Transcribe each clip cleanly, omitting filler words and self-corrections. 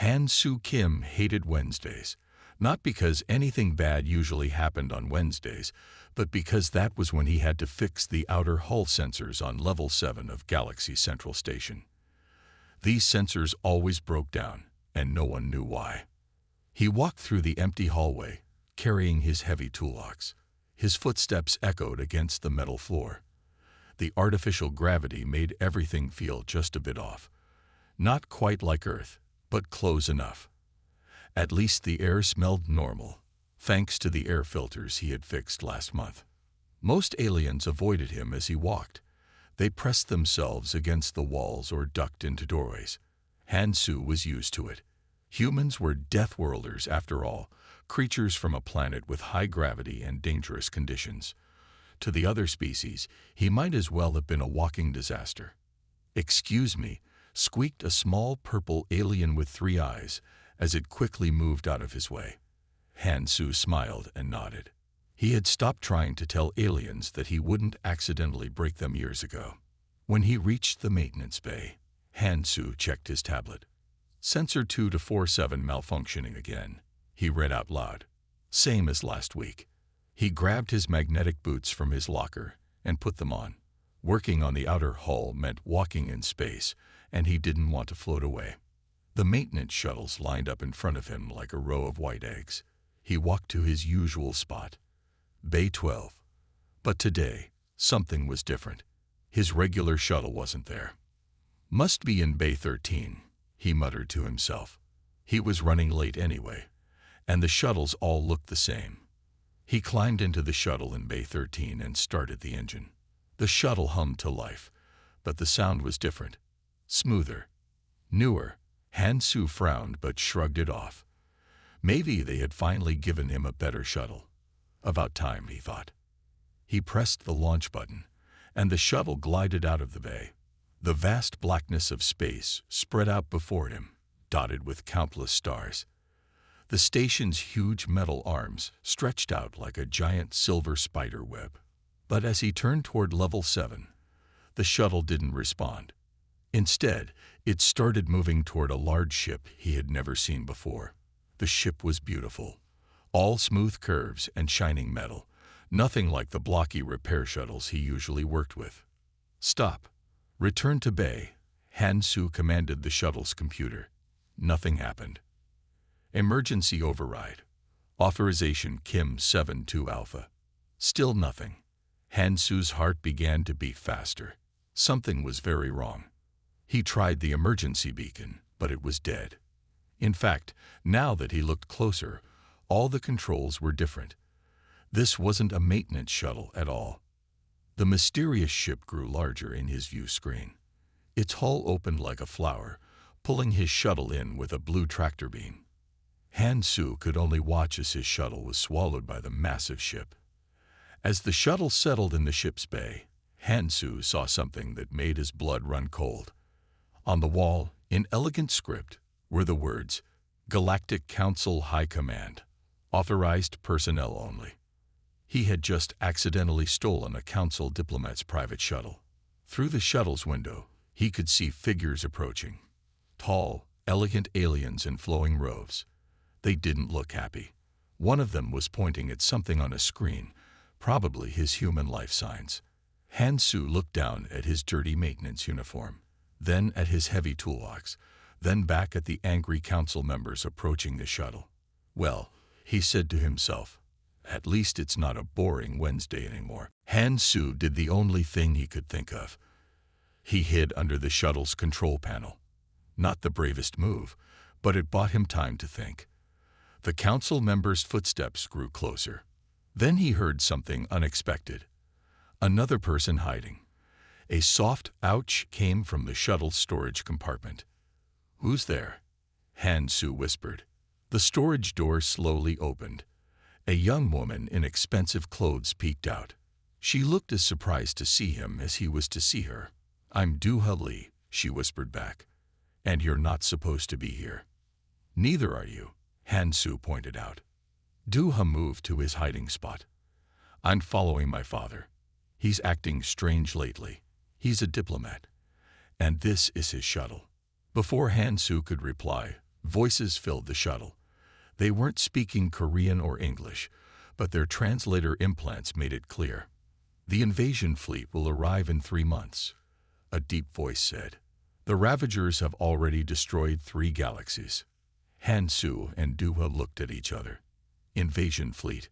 Han Soo Kim hated Wednesdays, not because anything bad usually happened on Wednesdays, but because that was when he had to fix the outer hull sensors on Level 7 of Galaxy Central Station. These sensors always broke down, and no one knew why. He walked through the empty hallway, carrying his heavy toolbox. His footsteps echoed against the metal floor. The artificial gravity made everything feel just a bit off. Not quite like Earth, but close enough. At least the air smelled normal, thanks to the air filters he had fixed last month. Most aliens avoided him as he walked. They pressed themselves against the walls or ducked into doorways. Han Soo was used to it. Humans were Deathworlders after all, creatures from a planet with high gravity and dangerous conditions. To the other species, he might as well have been a walking disaster. "Excuse me," squeaked a small purple alien with 3 eyes as it quickly moved out of his way. Han Soo smiled and nodded. He had stopped trying to tell aliens that he wouldn't accidentally break them years ago. When he reached the maintenance bay, Han Soo checked his tablet. "Sensor 2-47 malfunctioning again," he read out loud. Same as last week. He grabbed his magnetic boots from his locker and put them on. Working on the outer hull meant walking in space, and he didn't want to float away. The maintenance shuttles lined up in front of him like a row of white eggs. He walked to his usual spot, Bay 12. But today, something was different. His regular shuttle wasn't there. "Must be in Bay 13, he muttered to himself. He was running late anyway, and the shuttles all looked the same. He climbed into the shuttle in Bay 13 and started the engine. The shuttle hummed to life, but the sound was different, smoother, newer. Han Soo frowned but shrugged it off. Maybe they had finally given him a better shuttle. About time, he thought. He pressed the launch button, and the shuttle glided out of the bay. The vast blackness of space spread out before him, dotted with countless stars. The station's huge metal arms stretched out like a giant silver spider web. But as he turned toward Level 7, the shuttle didn't respond. Instead, it started moving toward a large ship he had never seen before. The ship was beautiful, all smooth curves and shining metal, nothing like the blocky repair shuttles he usually worked with. "Stop. Return to bay," Han Soo commanded the shuttle's computer. Nothing happened. "Emergency override. Authorization Kim 72 Alpha." Still nothing. Han Soo's heart began to beat faster. Something was very wrong. He tried the emergency beacon, but it was dead. In fact, now that he looked closer, all the controls were different. This wasn't a maintenance shuttle at all. The mysterious ship grew larger in his view screen. Its hull opened like a flower, pulling his shuttle in with a blue tractor beam. Han Soo could only watch as his shuttle was swallowed by the massive ship. As the shuttle settled in the ship's bay, Han Soo saw something that made his blood run cold. On the wall, in elegant script, were the words, "Galactic Council High Command. Authorized personnel only." He had just accidentally stolen a council diplomat's private shuttle. Through the shuttle's window, he could see figures approaching. Tall, elegant aliens in flowing robes. They didn't look happy. One of them was pointing at something on a screen, probably his human life signs. Han Soo looked down at his dirty maintenance uniform, then at his heavy toolbox, then back at the angry council members approaching the shuttle. "Well," he said to himself, "at least it's not a boring Wednesday anymore." Han Soo did the only thing he could think of. He hid under the shuttle's control panel. Not the bravest move, but it bought him time to think. The council members' footsteps grew closer. Then he heard something unexpected. Another person hiding. A soft ouch came from the shuttle's storage compartment. "Who's there?" Han Soo whispered. The storage door slowly opened. A young woman in expensive clothes peeked out. She looked as surprised to see him as he was to see her. "I'm Doo-ha Lee," she whispered back. "And you're not supposed to be here." "Neither are you," Han Soo pointed out. Doo-ha moved to his hiding spot. "I'm following my father. He's acting strange lately. He's a diplomat. And this is his shuttle." Before Han Soo could reply, Voices filled the shuttle. They weren't speaking Korean or English, but their translator implants made it clear. The invasion fleet will arrive in 3 months, a deep voice said. The Ravagers have already destroyed 3 galaxies. Hansu and Duha looked at each other. Invasion fleet.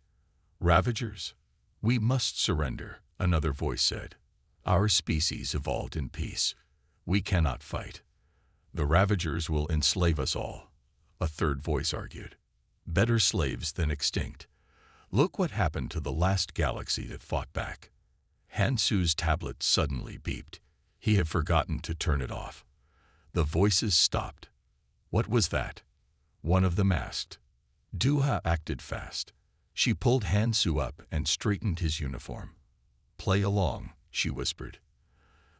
Ravagers? We must surrender, another voice said. Our species evolved in peace. We cannot fight. The Ravagers will enslave us all, a third voice argued. Better slaves than extinct. Look what happened to the last galaxy that fought back. Hansu's tablet suddenly beeped. He had forgotten to turn it off. The voices stopped. What was that? One of them asked. Duha acted fast. She pulled Hansu up and straightened his uniform. Play along, she whispered.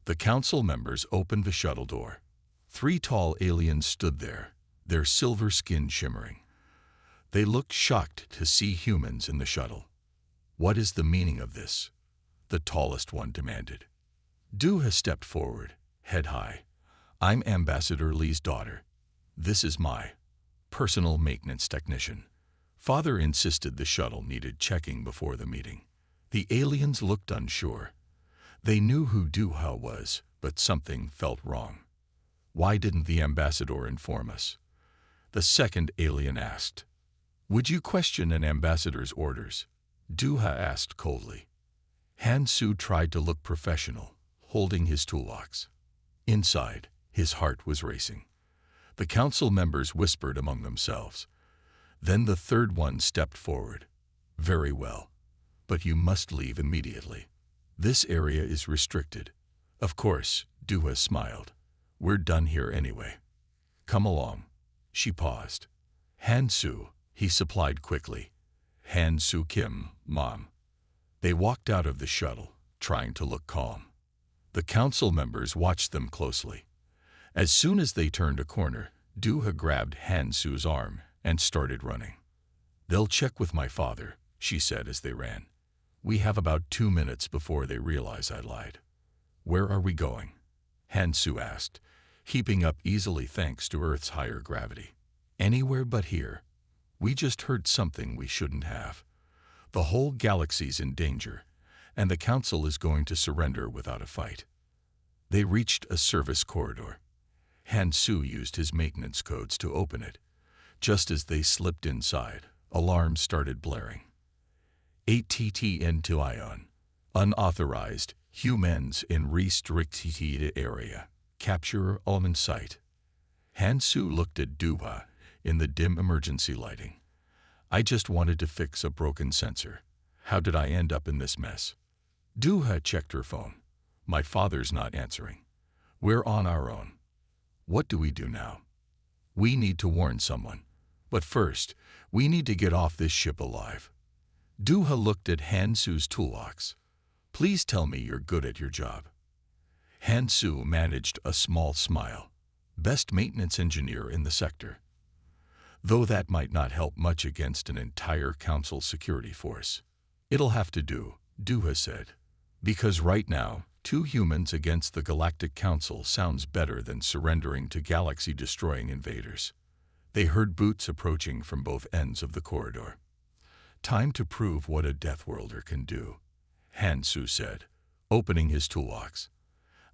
The council members opened the shuttle door. 3 tall aliens stood there, their silver skin shimmering. They looked shocked to see humans in the shuttle. What is the meaning of this? The tallest one demanded. Duha stepped forward, head high. I'm Ambassador Lee's daughter. This is my personal maintenance technician. Father insisted the shuttle needed checking before the meeting. The aliens looked unsure. They knew who Duha was, but something felt wrong. Why didn't the ambassador inform us? The second alien asked. Would you question an ambassador's orders? Duha asked coldly. Hansu tried to look professional, holding his toolbox. Inside, his heart was racing. The council members whispered among themselves. Then the third one stepped forward. Very well, but you must leave immediately. This area is restricted. Of course, Duha smiled. We're done here anyway. Come along. She paused. Hansu, he supplied quickly. Hansu Kim, Mom. They walked out of the shuttle, trying to look calm. The council members watched them closely. As soon as they turned a corner, Duha grabbed Hansu's arm and started running. They'll check with my father, she said as they ran. We have about 2 minutes before they realize I lied. Where are we going? Hansu asked, heaping up easily thanks to Earth's higher gravity. Anywhere but here. We just heard something we shouldn't have. The whole galaxy's in danger, and the council is going to surrender without a fight. They reached a service corridor. Hansu used his maintenance codes to open it. Just as they slipped inside, alarms started blaring. ATTN to Ion. Unauthorized humans in restricted area. Capture all in sight. Hansu looked at Duha in the dim emergency lighting. I just wanted to fix a broken sensor. How did I end up in this mess? Duha checked her phone. My father's not answering. We're on our own. What do we do now? We need to warn someone. But first, we need to get off this ship alive. Duha looked at Hansu's toolbox. Please tell me you're good at your job. Hansu managed a small smile. Best maintenance engineer in the sector. Though that might not help much against an entire council security force. It'll have to do, Duha said. Because right now, 2 humans against the Galactic Council sounds better than surrendering to galaxy-destroying invaders. They heard boots approaching from both ends of the corridor. Time to prove what a Deathworlder can do, Hansu said, opening his toolbox.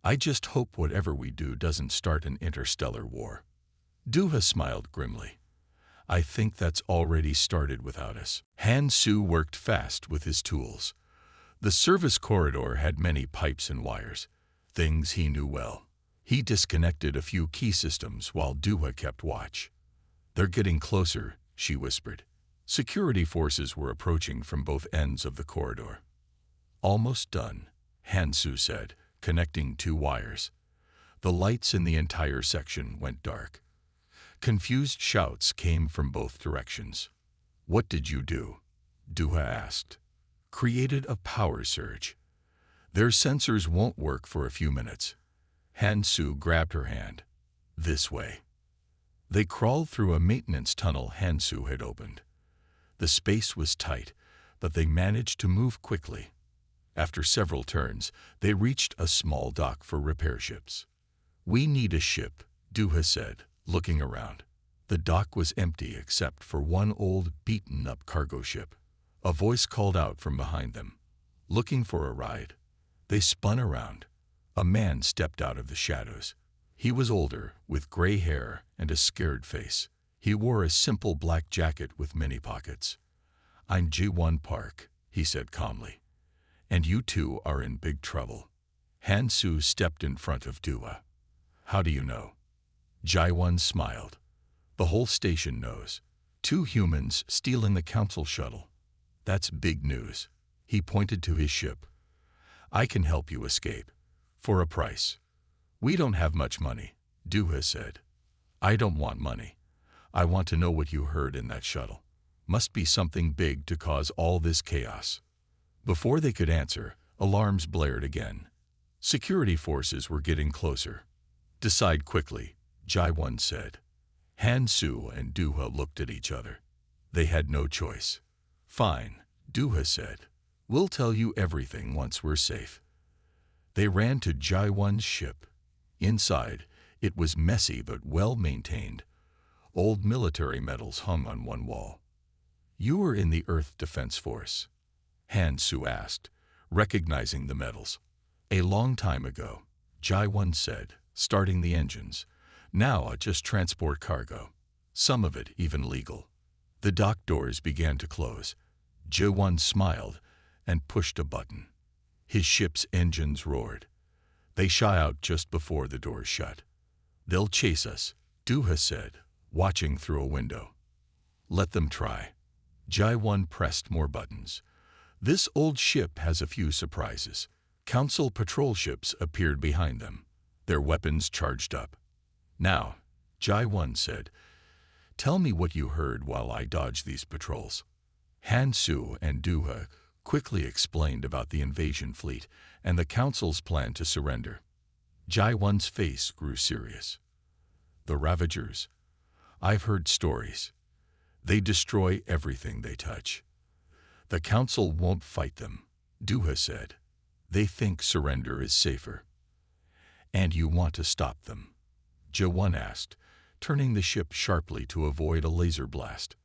I just hope whatever we do doesn't start an interstellar war. Duha smiled grimly. I think that's already started without us. Hansu worked fast with his tools. The service corridor had many pipes and wires, things he knew well. He disconnected a few key systems while Duha kept watch. They're getting closer, she whispered. Security forces were approaching from both ends of the corridor. Almost done, Hansu said, connecting 2 wires. The lights in the entire section went dark. Confused shouts came from both directions. What did you do? Duha asked. Created a power surge. Their sensors won't work for a few minutes. Hansu grabbed her hand. This way. They crawled through a maintenance tunnel Hansu had opened. The space was tight, but they managed to move quickly. After several turns, they reached a small dock for repair ships. We need a ship, Duha said, looking around. The dock was empty except for one old, beaten-up cargo ship. A voice called out from behind them, "Looking for a ride?" They spun around. A man stepped out of the shadows. He was older, with gray hair and a scared face. He wore a simple black jacket with many pockets. "I'm Ji-won Park," he said calmly. "And you two are in big trouble." Han-Soo stepped in front of Dua. "How do you know?" Ji-won smiled. "The whole station knows. 2 humans stealing the council shuttle. That's big news." He pointed to his ship. "I can help you escape. For a price." "We don't have much money," Dua said. "I don't want money. I want to know what you heard in that shuttle. Must be something big to cause all this chaos." Before they could answer, alarms blared again. Security forces were getting closer. "Decide quickly," Ji-won said. Han-Soo and Dua looked at each other. They had no choice. "Fine," Dua said. "We'll tell you everything once we're safe." They ran to Ji-won's ship. Inside, it was messy but well-maintained. Old military medals hung on one wall. "You were in the Earth Defense Force?" Han-Soo asked, recognizing the medals. "A long time ago," Ji-won said, starting the engines. "Now I just transport cargo. Some of it even legal." The dock doors began to close. Ji-won smiled and pushed a button. His ship's engines roared. They shot out just before the doors shut. "They'll chase us," Dua said, watching through a window. "Let them try." Ji-won pressed more buttons. "This old ship has a few surprises." Council patrol ships appeared behind them, their weapons charged up. "Now," Ji-won said, "tell me what you heard while I dodge these patrols." Han-Soo and Dua quickly explained about the invasion fleet and the Council's plan to surrender. Ji-won's face grew serious. "The Ravagers? I've heard stories. They destroy everything they touch." "The Council won't fight them," Dua said. "They think surrender is safer." "And you want to stop them?" Ji-won asked, turning the ship sharply to avoid a laser blast.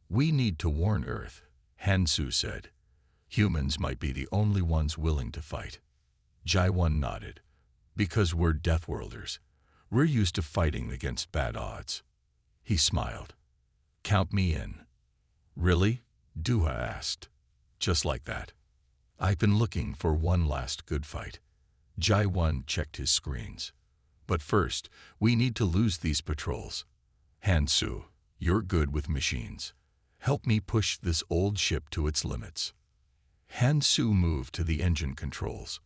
"We need to warn Earth," Han-Soo said. "Humans might be the only ones willing to fight." Ji-won nodded. "Because we're Deathworlders. We're used to fighting against bad odds." He smiled. "Count me in." "Really?" Dua asked. "Just like that." "I've been looking for one last good fight." Ji-won checked his screens. "But first, we need to lose these patrols. Han-Soo, you're good with machines. Help me push this old ship to its limits." Han-Soo moved to the engine controls.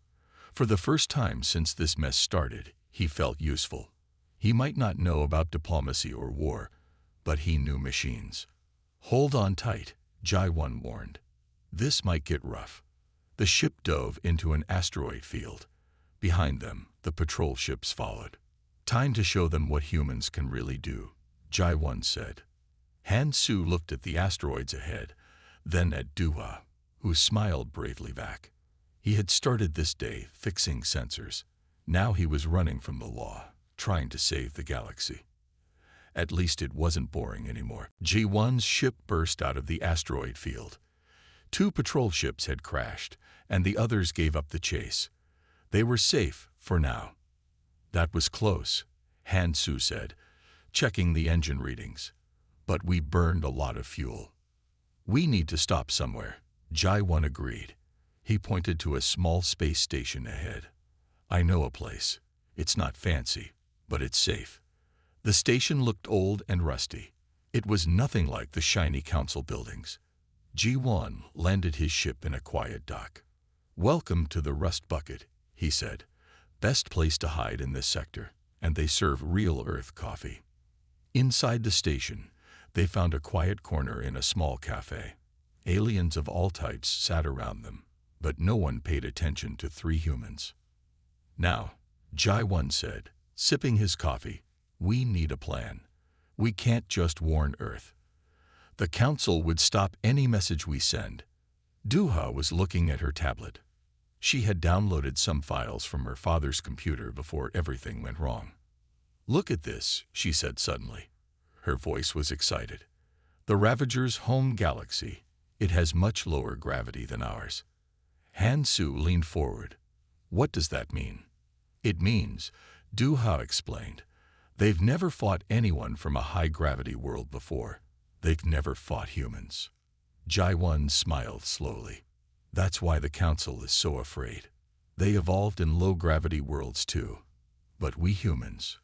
For the first time since this mess started, he felt useful. He might not know about diplomacy or war, but he knew machines. "Hold on tight," Ji-won warned. "This might get rough." The ship dove into an asteroid field. Behind them, the patrol ships followed. "Time to show them what humans can really do," Ji-won said. Han-Soo looked at the asteroids ahead, then at Dua, who smiled bravely back. He had started this day fixing sensors. Now he was running from the law, trying to save the galaxy. At least it wasn't boring anymore. Ji-won's ship burst out of the asteroid field. 2 patrol ships had crashed, and the others gave up the chase. They were safe for now. "That was close," Han-Soo said, checking the engine readings. "But we burned a lot of fuel." "We need to stop somewhere," Ji-won agreed. He pointed to a small space station ahead. "I know a place. It's not fancy, but it's safe." The station looked old and rusty. It was nothing like the shiny council buildings. Ji-won landed his ship in a quiet dock. "Welcome to the Rust Bucket," he said. "Best place to hide in this sector, and they serve real Earth coffee." Inside the station, they found a quiet corner in a small cafe. Aliens of all types sat around them, but no one paid attention to 3 humans. "Now," Ji-won said, sipping his coffee, "we need a plan. We can't just warn Earth. The Council would stop any message we send." Dua was looking at her tablet. She had downloaded some files from her father's computer before everything went wrong. "Look at this," she said suddenly. Her voice was excited. The Ravager's home galaxy. It has much lower gravity than ours. Han Su leaned forward. What does that mean? It means, Duha explained, they've never fought anyone from a high-gravity world before. They've never fought humans. Jaiwan smiled slowly. That's why the Council is so afraid. They evolved in low-gravity worlds too. But we humans,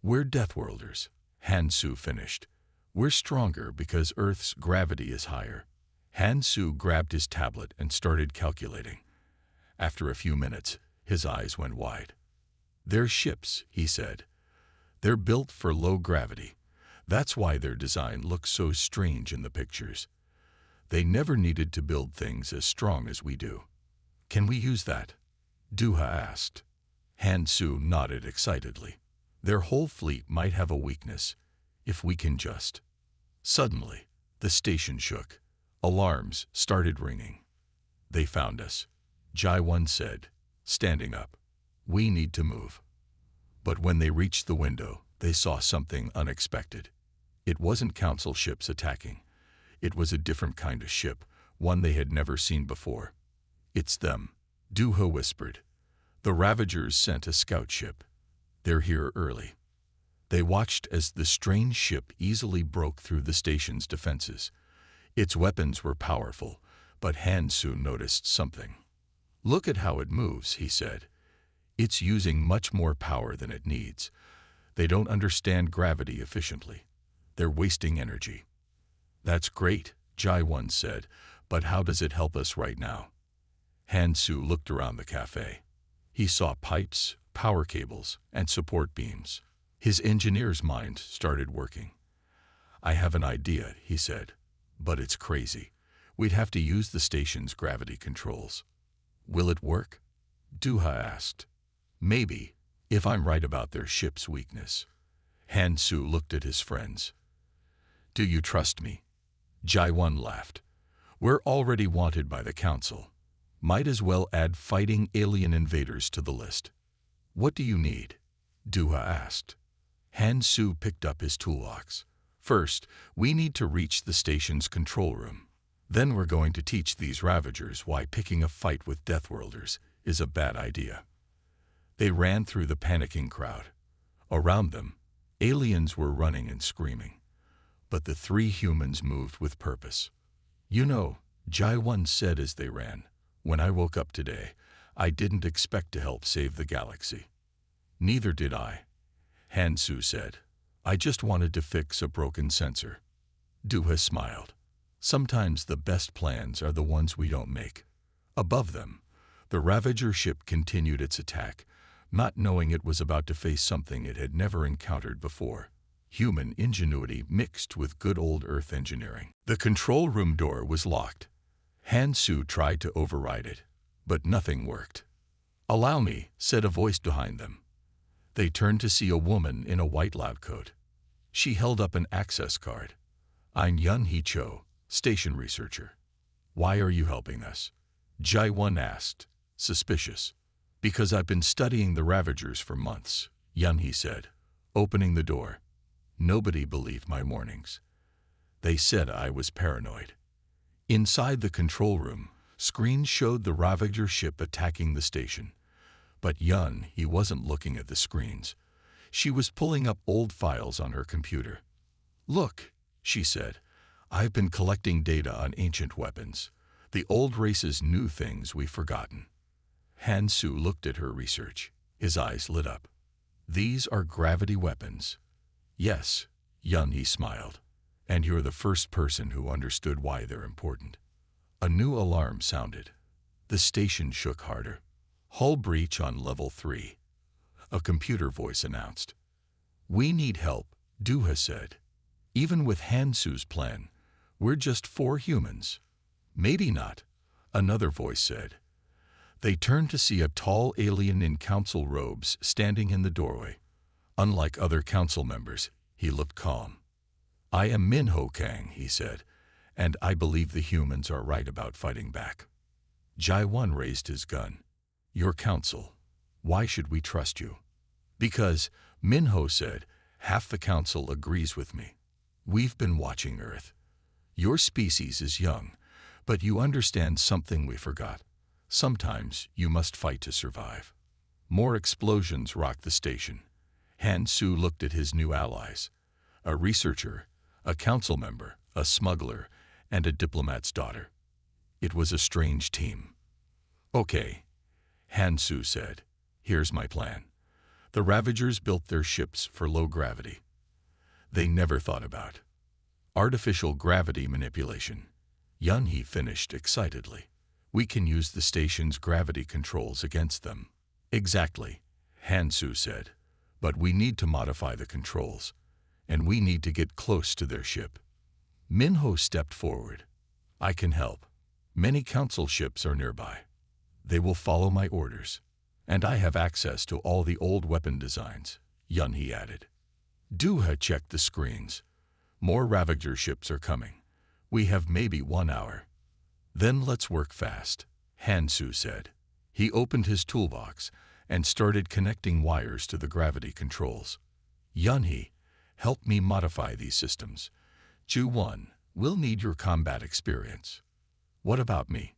we're Deathworlders. Han Su finished. We're stronger because Earth's gravity is higher. Han Su grabbed his tablet and started calculating. After a few minutes, his eyes went wide. They're ships, he said. They're built for low gravity. That's why their design looks so strange in the pictures. They never needed to build things as strong as we do. Can we use that? Duha asked. Han Su nodded excitedly. Their whole fleet might have a weakness, if we can just. Suddenly, the station shook. Alarms started ringing. They found us, Jaiwan said, standing up. We need to move. But when they reached the window, they saw something unexpected. It wasn't Council ships attacking. It was a different kind of ship, one they had never seen before. It's them, Duha whispered. The Ravagers sent a scout ship. They're here early. They watched as the strange ship easily broke through the station's defenses. Its weapons were powerful, but Han Su noticed something. Look at how it moves, he said. It's using much more power than it needs. They don't understand gravity efficiently. They're wasting energy. That's great, Jaiwan said, but how does it help us right now? Han Su looked around the cafe. He saw pipes, power cables, and support beams. His engineer's mind started working. I have an idea, he said, but it's crazy. We'd have to use the station's gravity controls. Will it work? Duha asked. Maybe, if I'm right about their ship's weakness. Han Su looked at his friends. Do you trust me? Jaiwan laughed. We're already wanted by the Council. Might as well add fighting alien invaders to the list. What do you need? Duha asked. Han Su picked up his toolbox. First, we need to reach the station's control room. Then we're going to teach these Ravagers why picking a fight with Deathworlders is a bad idea. They ran through the panicking crowd. Around them, aliens were running and screaming. But the three humans moved with purpose. You know, Jaiwan said as they ran, when I woke up today, I didn't expect to help save the galaxy. Neither did I, Han Su said. I just wanted to fix a broken sensor. Duha smiled. Sometimes the best plans are the ones we don't make. Above them, the Ravager ship continued its attack, not knowing it was about to face something it had never encountered before. Human ingenuity mixed with good old Earth engineering. The control room door was locked. Han Su tried to override it, but nothing worked. Allow me, said a voice behind them. They turned to see a woman in a white lab coat. She held up an access card. I'm Yun He Cho, station researcher. Why are you helping us? Jaiwan asked, suspicious. Because I've been studying the Ravagers for months, Yun He said, opening the door. Nobody believed my warnings. They said I was paranoid. Inside the control room, screens showed the Ravager ship attacking the station. But Yun, he wasn't looking at the screens. She was pulling up old files on her computer. Look, she said, I've been collecting data on ancient weapons. The old races knew things we've forgotten. Han Su looked at her research. His eyes lit up. These are gravity weapons. Yes, Yun He smiled. And you're the first person who understood why they're important. A new alarm sounded. The station shook harder. Hull breach on level 3. A computer voice announced. We need help, Duha said. Even with Han Su's plan, we're just 4 humans. Maybe not, another voice said. They turned to see a tall alien in council robes standing in the doorway. Unlike other council members, he looked calm. I am Minho Kang, he said, and I believe the humans are right about fighting back. Jaiwan raised his gun. Your council. Why should we trust you? Because, Minho said, half the council agrees with me. We've been watching Earth. Your species is young, but you understand something we forgot. Sometimes you must fight to survive. More explosions rocked the station. Han Su looked at his new allies. A researcher, a council member, a smuggler, and a diplomat's daughter. It was a strange team. Okay, Han Su said. Here's my plan. The Ravagers built their ships for low gravity. They never thought about artificial gravity manipulation. Yun He finished excitedly. We can use the station's gravity controls against them. Exactly, Han Su said. But we need to modify the controls, and we need to get close to their ship. Min Ho stepped forward. I can help. Many council ships are nearby. They will follow my orders. And I have access to all the old weapon designs, Yun He added. Duha checked the screens. More Ravager ships are coming. We have maybe 1 hour. Then let's work fast, Han Su said. He opened his toolbox and started connecting wires to the gravity controls. Yun He, help me modify these systems. Ju 1, we'll need your combat experience. What about me?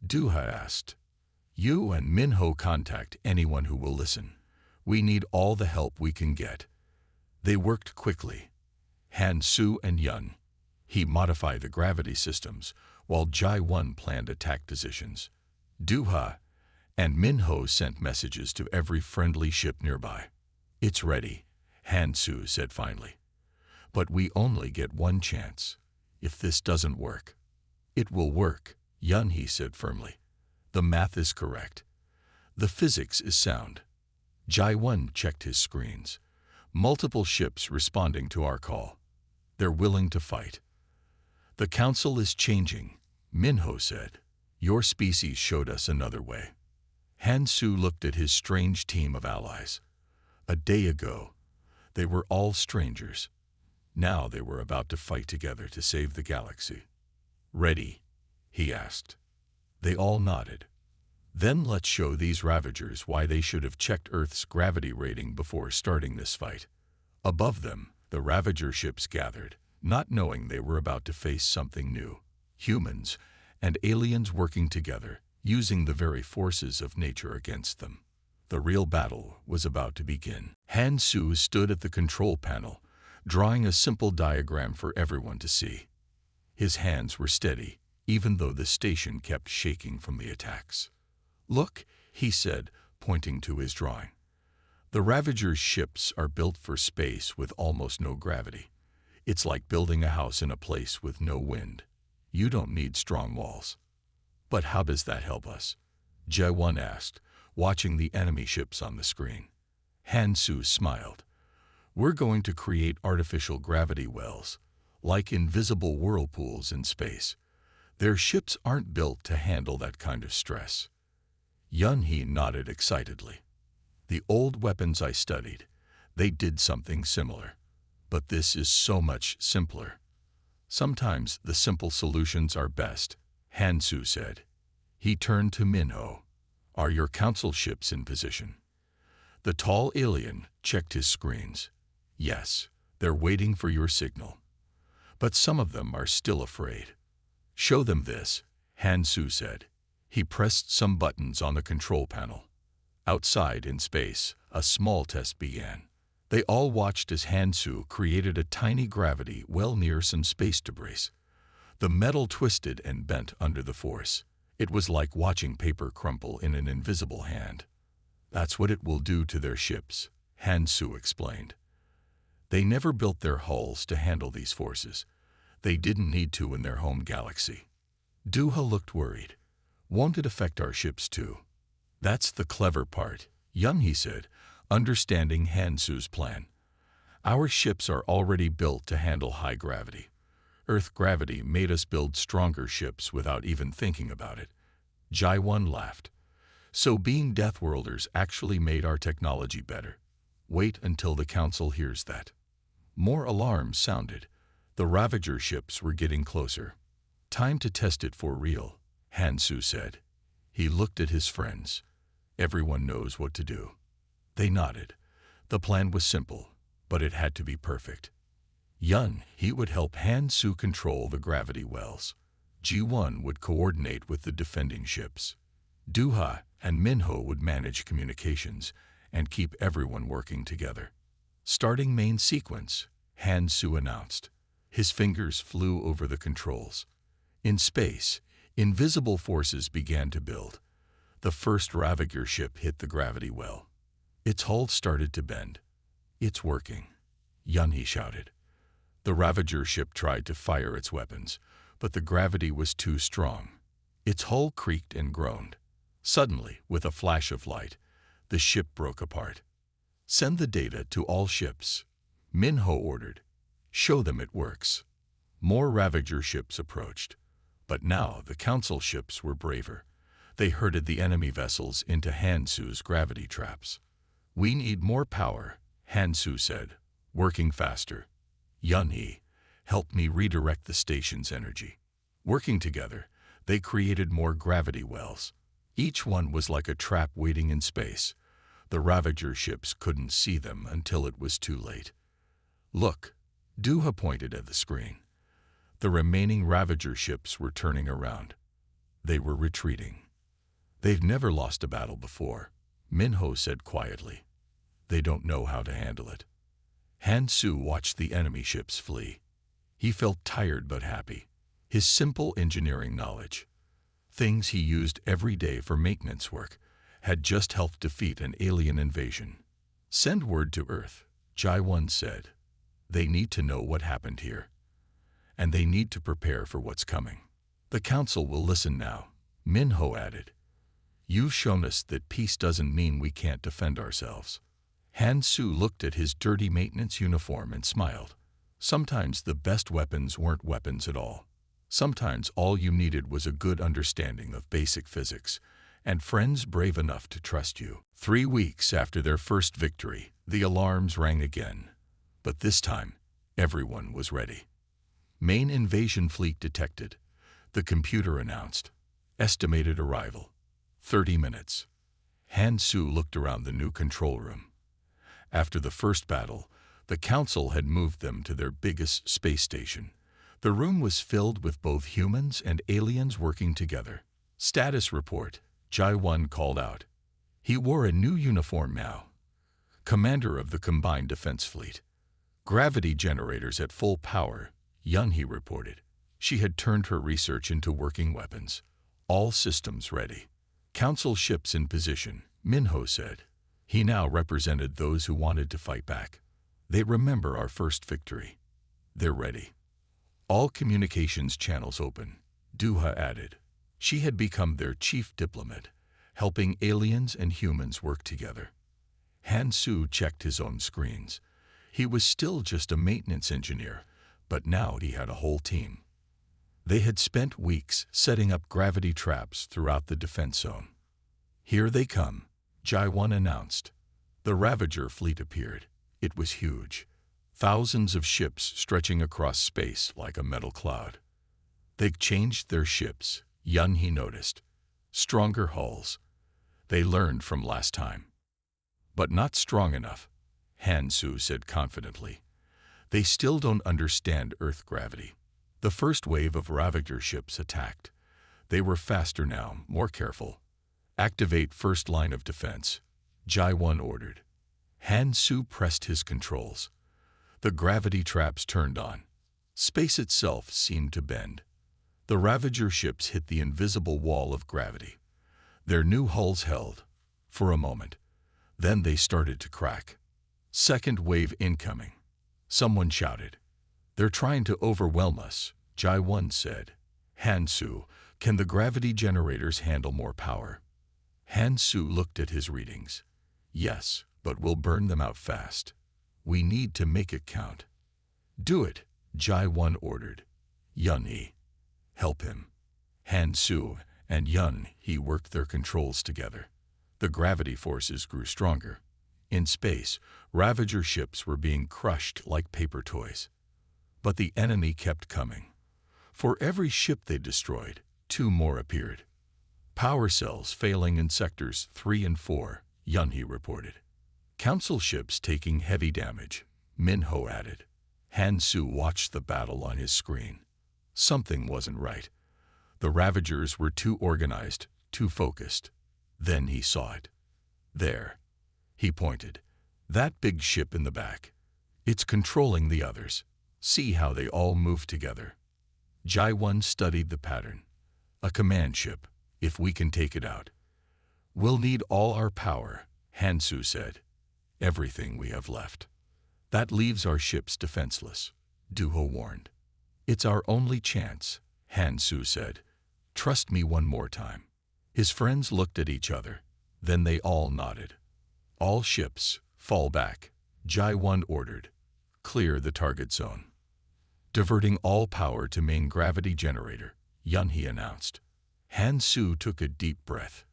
Duha asked. You and Min Ho contact anyone who will listen. We need all the help we can get. They worked quickly. Han Su and Yun He modified the gravity systems, while Jai 1 planned attack positions. Duha and Min Ho sent messages to every friendly ship nearby. It's ready, Han Su said finally. But we only get one chance. If this doesn't work, it will work, Yun He said firmly. The math is correct. The physics is sound. Jai 1 checked his screens. Multiple ships responding to our call. They're willing to fight. The council is changing, Min Ho said. Your species showed us another way. Han Su looked at his strange team of allies. A day ago, they were all strangers. Now they were about to fight together to save the galaxy. Ready? He asked. They all nodded. Then let's show these Ravagers why they should have checked Earth's gravity rating before starting this fight. Above them, the Ravager ships gathered, not knowing they were about to face something new. Humans and aliens working together, using the very forces of nature against them. The real battle was about to begin. Han Su stood at the control panel, drawing a simple diagram for everyone to see. His hands were steady, even though the station kept shaking from the attacks. Look, he said, pointing to his drawing. The Ravager's ships are built for space with almost no gravity. It's like building a house in a place with no wind. You don't need strong walls. But how does that help us? Jai 1 asked, watching the enemy ships on the screen. Han Su smiled. We're going to create artificial gravity wells, like invisible whirlpools in space. Their ships aren't built to handle that kind of stress. Yun He nodded excitedly. The old weapons I studied, they did something similar. But this is so much simpler. Sometimes the simple solutions are best, Han Su said. He turned to Min Ho. Are your council ships in position? The tall alien checked his screens. Yes, they're waiting for your signal. But some of them are still afraid. Show them this, Han Su said. He pressed some buttons on the control panel. Outside in space, a small test began. They all watched as Han Su created a tiny gravity well near some space debris. The metal twisted and bent under the force. It was like watching paper crumple in an invisible hand. That's what it will do to their ships, Han Su explained. They never built their hulls to handle these forces. They didn't need to in their home galaxy. Duha looked worried. Won't it affect our ships too? That's the clever part, Yun He said, understanding Han Su's plan. Our ships are already built to handle high gravity. Earth gravity made us build stronger ships without even thinking about it. Jai 1 laughed. So being Deathworlders actually made our technology better. Wait until the council hears that. More alarms sounded. The Ravager ships were getting closer. Time to test it for real, Han Su said. He looked at his friends. Everyone knows what to do. They nodded. The plan was simple, but it had to be perfect. Yun, he would help Han Su control the gravity wells. Ji-1 would coordinate with the defending ships. Du-ha and Min-ho would manage communications and keep everyone working together. Starting main sequence, Han Su announced. His fingers flew over the controls. In space, invisible forces began to build. The first Ravager ship hit the gravity well. Its hull started to bend. "It's working," Yun, he shouted. The Ravager ship tried to fire its weapons, but the gravity was too strong. Its hull creaked and groaned. Suddenly, with a flash of light, the ship broke apart. "Send the data to all ships," Min-ho ordered. "Show them it works." More Ravager ships approached. But now the Council ships were braver. They herded the enemy vessels into Han Su's gravity traps. "We need more power," Han Su said, "working faster." "Yun, he helped me redirect the station's energy." Working together, they created more gravity wells. Each one was like a trap waiting in space. The Ravager ships couldn't see them until it was too late. "Look," Du-ha pointed at the screen. The remaining Ravager ships were turning around. They were retreating. "They've never lost a battle before," Min-ho said quietly. "They don't know how to handle it." Han Su watched the enemy ships flee. He felt tired but happy. His simple engineering knowledge, things he used every day for maintenance work, had just helped defeat an alien invasion. "Send word to Earth," Ji-1 said. "They need to know what happened here. And they need to prepare for what's coming." "The Council will listen now," Min-ho added. "You've shown us that peace doesn't mean we can't defend ourselves." Han Su looked at his dirty maintenance uniform and smiled. Sometimes the best weapons weren't weapons at all. Sometimes all you needed was a good understanding of basic physics and friends brave enough to trust you. 3 weeks after their first victory, the alarms rang again. But this time, everyone was ready. "Main invasion fleet detected," the computer announced. "Estimated arrival, 30 minutes." Han Su looked around the new control room. After the first battle, the Council had moved them to their biggest space station. The room was filled with both humans and aliens working together. "Status report," Ji-1 called out. He wore a new uniform now. "Commander of the Combined Defense Fleet. Gravity generators at full power," Yun, he reported. She had turned her research into working weapons. "All systems ready." "Council ships in position," Min-ho said. He now represented those who wanted to fight back. "They remember our first victory. They're ready." "All communications channels open," Du-ha added. She had become their chief diplomat, helping aliens and humans work together. Han Su checked his own screens. He was still just a maintenance engineer, but now he had a whole team. They had spent weeks setting up gravity traps throughout the defense zone. "Here they come," Ji-1 announced. The Ravager fleet appeared. It was huge. Thousands of ships stretching across space like a metal cloud. They'd changed their ships, Yun, he noticed. Stronger hulls. They learned from last time. "But not strong enough," Han Su said confidently. "They still don't understand Earth gravity." The first wave of Ravager ships attacked. They were faster now, more careful. "Activate first line of defense," Ji-1 ordered. Han Su pressed his controls. The gravity traps turned on. Space itself seemed to bend. The Ravager ships hit the invisible wall of gravity. Their new hulls held, for a moment. Then they started to crack. "Second wave incoming," someone shouted. "They're trying to overwhelm us," Ji-1 said. Han Su, "can the gravity generators handle more power?" Han Su looked at his readings. "Yes, but we'll burn them out fast. We need to make it count." "Do it," Ji-1 ordered. "Yun, he help him." Han Su and Yun, he worked their controls together. The gravity forces grew stronger. In space, Ravager ships were being crushed like paper toys. But the enemy kept coming. For every ship they destroyed, 2 more appeared. "Power cells failing in sectors 3 and 4, Yun, he reported. "Council ships taking heavy damage," Min-ho added. Han Su watched the battle on his screen. Something wasn't right. The Ravagers were too organized, too focused. Then he saw it. There. He pointed. That big ship in the back. It's controlling the others. See how they all move together. Jai-1 studied the pattern. A command ship, if we can take it out. We'll need all our power, Han Su said. Everything we have left. That leaves our ships defenseless, Duha warned. It's our only chance, Han Su said. Trust me one more time. His friends looked at each other. Then they all nodded. All ships, fall back, Jai-1 ordered. Clear the target zone. Diverting all power to main gravity generator, Yunhee announced. Han Su took a deep breath.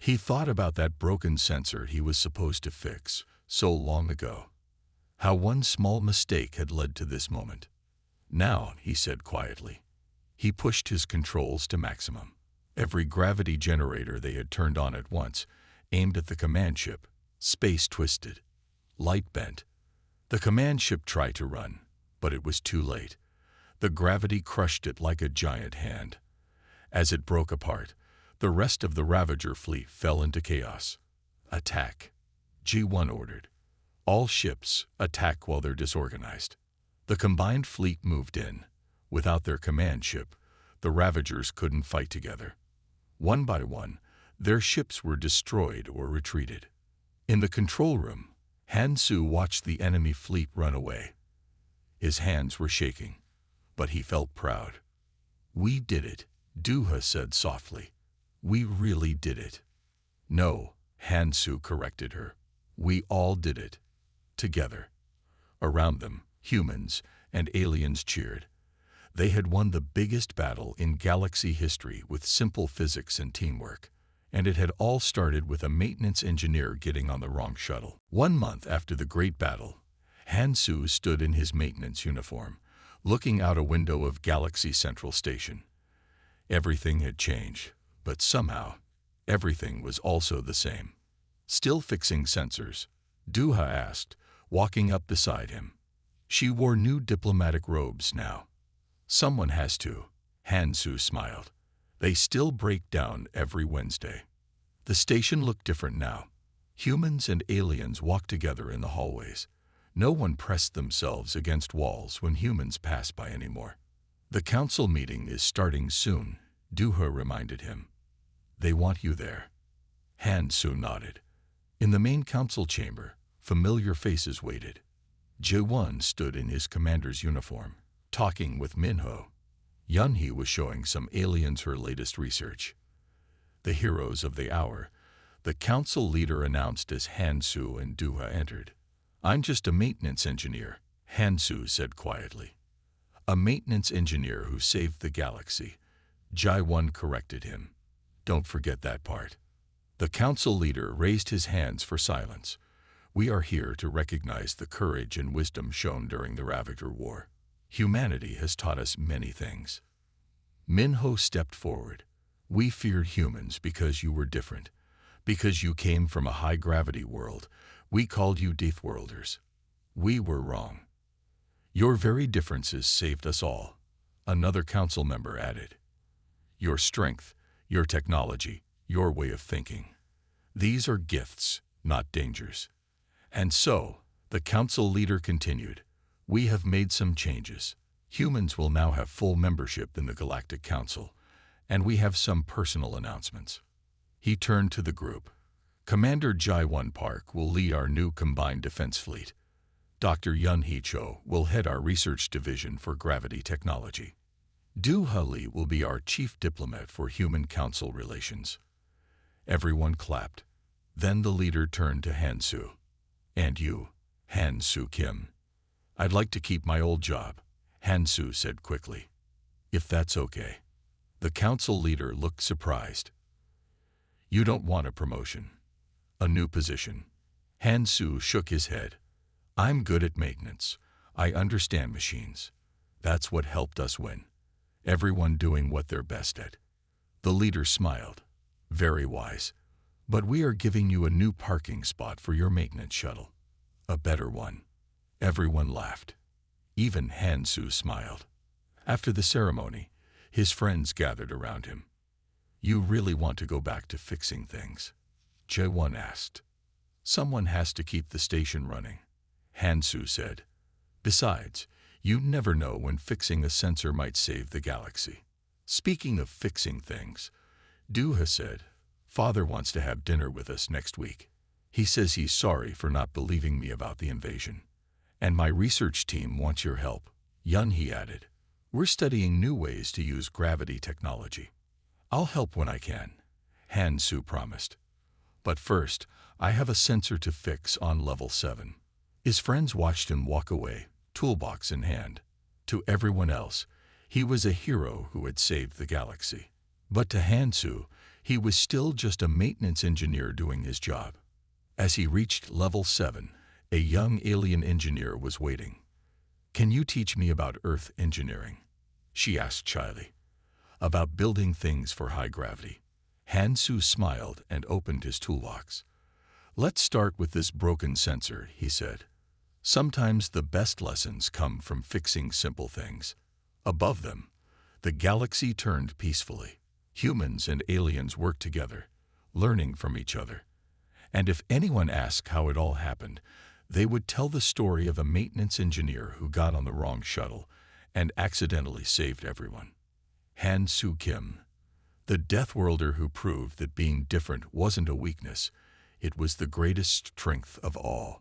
He thought about that broken sensor he was supposed to fix so long ago. How one small mistake had led to this moment. Now, he said quietly. He pushed his controls to maximum. Every gravity generator they had turned on at once, aimed at the command ship. Space twisted. Light bent. The command ship tried to run, but it was too late. The gravity crushed it like a giant hand. As it broke apart, the rest of the Ravager fleet fell into chaos. Attack, G1 ordered. All ships attack while they're disorganized. The combined fleet moved in. Without their command ship, the Ravagers couldn't fight together. One by one, their ships were destroyed or retreated. In the control room, Han Su watched the enemy fleet run away. His hands were shaking, but he felt proud. We did it, Duha said softly. We really did it. No, Han Su corrected her. We all did it. Together. Around them, humans and aliens cheered. They had won the biggest battle in galaxy history with simple physics and teamwork. And it had all started with a maintenance engineer getting on the wrong shuttle. 1 month after the great battle, Han Su stood in his maintenance uniform, looking out a window of Galaxy Central Station. Everything had changed, but somehow, everything was also the same. Still fixing sensors? Duha asked, walking up beside him. She wore new diplomatic robes now. Someone has to, Han Su smiled. They still break down every Wednesday. The station looked different now. Humans and aliens walked together in the hallways. No one pressed themselves against walls when humans passed by anymore. The council meeting is starting soon, Duha reminded him. They want you there. Han Su nodded. In the main council chamber, familiar faces waited. Jae-1 stood in his commander's uniform, talking with Minho. Yunhee was showing some aliens her latest research. The heroes of the hour, the council leader announced as Han Su and Duha entered. I'm just a maintenance engineer, Han Su said quietly. A maintenance engineer who saved the galaxy. Jai-1 corrected him. Don't forget that part. The council leader raised his hands for silence. We are here to recognize the courage and wisdom shown during the Ravager War. Humanity has taught us many things. Minho stepped forward. We feared humans because you were different. Because you came from a high-gravity world, we called you Deathworlders. We were wrong. Your very differences saved us all, another council member added. Your strength, your technology, your way of thinking. These are gifts, not dangers. And so, the council leader continued. We have made some changes. Humans will now have full membership in the Galactic Council, and we have some personal announcements. He turned to the group. Commander Jai-1 Park will lead our new combined defense fleet. Dr. Yunhee Cho will head our research division for gravity technology. Duha Li will be our chief diplomat for human council relations. Everyone clapped. Then the leader turned to Han Su. And you, Han Su Kim. I'd like to keep my old job, Han Su said quickly. If that's okay. The council leader looked surprised. You don't want a promotion. A new position. Han Su shook his head. I'm good at maintenance. I understand machines. That's what helped us win. Everyone doing what they're best at. The leader smiled. Very wise. But we are giving you a new parking spot for your maintenance shuttle. A better one. Everyone laughed. Even Han-Su smiled. After the ceremony, his friends gathered around him. "You really want to go back to fixing things?" Jae-won asked. "Someone has to keep the station running," Han-Su said. "Besides, you never know when fixing a sensor might save the galaxy." Speaking of fixing things, Do-ha said, "Father wants to have dinner with us next week. He says he's sorry for not believing me about the invasion. And my research team wants your help." Yun-hee added, "We're studying new ways to use gravity technology." "I'll help when I can," Han-Su promised. "But first, I have a sensor to fix on level 7. His friends watched him walk away, toolbox in hand. To everyone else, he was a hero who had saved the galaxy. But to Han-Su, he was still just a maintenance engineer doing his job. As he reached level 7, a young alien engineer was waiting. "Can you teach me about Earth engineering?" she asked shyly. "About building things for high gravity." Han-Su smiled and opened his toolbox. "Let's start with this broken sensor," he said. "Sometimes the best lessons come from fixing simple things." Above them, the galaxy turned peacefully. Humans and aliens worked together, learning from each other. And if anyone asked how it all happened, they would tell the story of a maintenance engineer who got on the wrong shuttle and accidentally saved everyone. Han-Su Kim, the Deathworlder who proved that being different wasn't a weakness, it was the greatest strength of all.